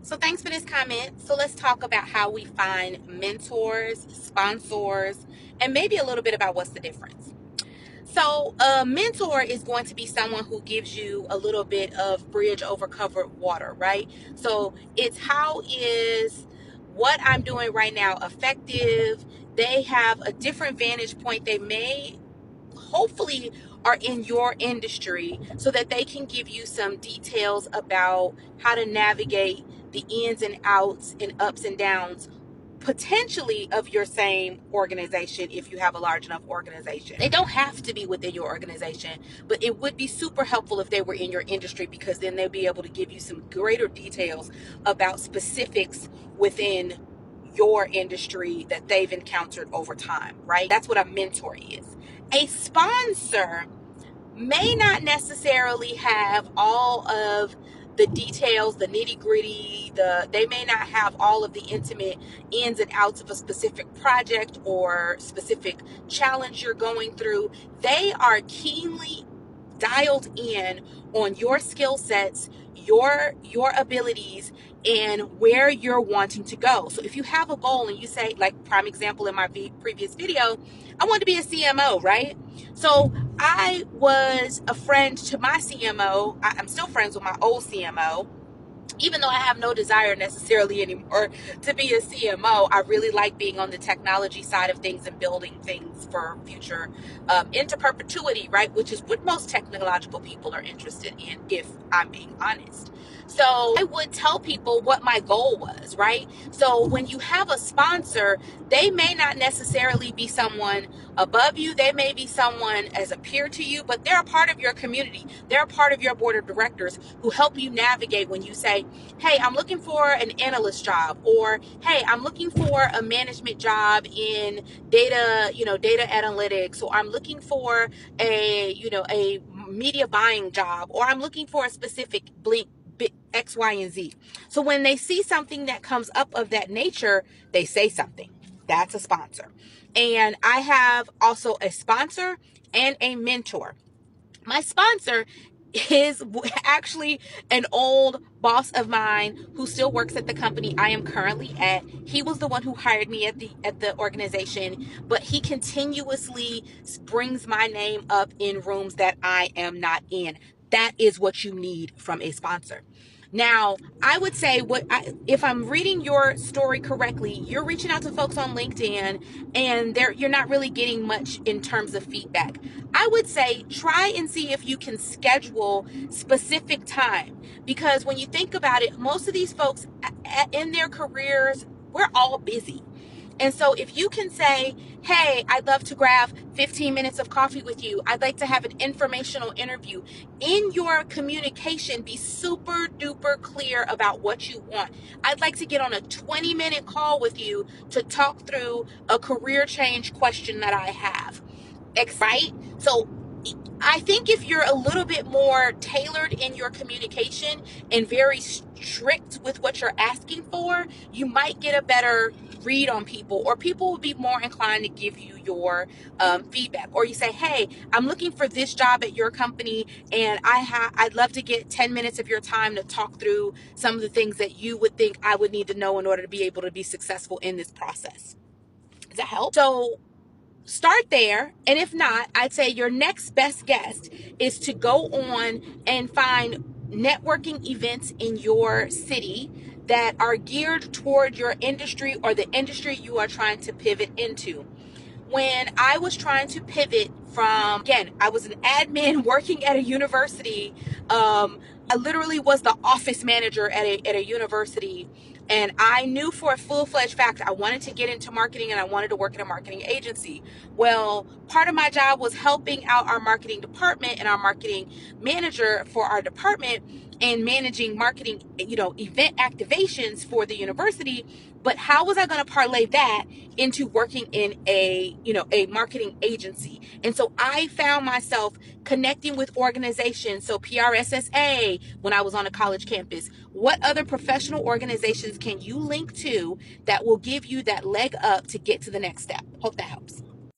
So thanks for this comment. So let's talk about how we find mentors, sponsors, and maybe a little bit about what's the difference. So a mentor is going to be someone who gives you a little bit of bridge over covered water, right? So it's how is what I'm doing right now effective? They have a different vantage point. They may hopefully are in your industry so that they can give you some details about how to navigate the ins and outs and ups and downs potentially of your same organization if you have a large enough organization. They don't have to be within your organization, but it would be super helpful if they were in your industry because then they'll be able to give you some greater details about specifics within your industry that they've encountered over time, right? That's what a mentor is. A sponsor may not necessarily have all of the details, the nitty gritty, they may not have all of the intimate ins and outs of a specific project or specific challenge you're going through. They are keenly dialed in on your skill sets, your abilities, and where you're wanting to go. So if you have a goal and you say, like prime example in my previous video, I want to be a CMO, right? So I was a friend to my CMO. I'm still friends with my old CMO. Even though I have no desire necessarily anymore to be a CMO, I really like being on the technology side of things and building things for future into perpetuity, right? Which is what most technological people are interested in, if I'm being honest. So I would tell people what my goal was, right? So when you have a sponsor, they may not necessarily be someone above you. They may be someone as a peer to you, but they're a part of your community. They're a part of your board of directors who help you navigate when you say, hey, I'm looking for an analyst job, or hey, I'm looking for a management job in data analytics, or I'm looking for a media buying job, or I'm looking for a specific blink X, Y, and Z. So when they see something that comes up of that nature, they say something. That's a sponsor. And I have also a sponsor and a mentor. My sponsor is actually an old boss of mine who still works at the company I am currently at. He was the one who hired me at the organization, but he continuously brings my name up in rooms that I am not in. That is what you need from a sponsor. Now, I would say if I'm reading your story correctly, you're reaching out to folks on LinkedIn and you're not really getting much in terms of feedback. I would say try and see if you can schedule specific time, because when you think about it, most of these folks in their careers, we're all busy. And so if you can say, hey, I'd love to grab 15 minutes of coffee with you. I'd like to have an informational interview. In your communication, be super duper clear about what you want. I'd like to get on a 20-minute call with you to talk through a career change question that I have. Right? So I think if you're a little bit more tailored in your communication and very strict with what you're asking for, you might get a better read on people, or people will be more inclined to give you your feedback. Or you say, hey, I'm looking for this job at your company, and I'd love to get 10 minutes of your time to talk through some of the things that you would think I would need to know in order to be able to be successful in this process. Does that help? So start there. And if not, I'd say your next best guess is to go on and find networking events in your city that are geared toward your industry or the industry you are trying to pivot into. When I was trying to pivot from, again, I was an admin working at a university. I literally was the office manager at a university. And I knew for a full-fledged fact I wanted to get into marketing and I wanted to work in a marketing agency. Well, part of my job was helping out our marketing department and our marketing manager for our department and managing marketing, event activations for the university. But how was I going to parlay that into working in a marketing agency? And so I found myself connecting with organizations. So PRSSA, when I was on a college campus, what other professional organizations can you link to that will give you that leg up to get to the next step? Hope that helps.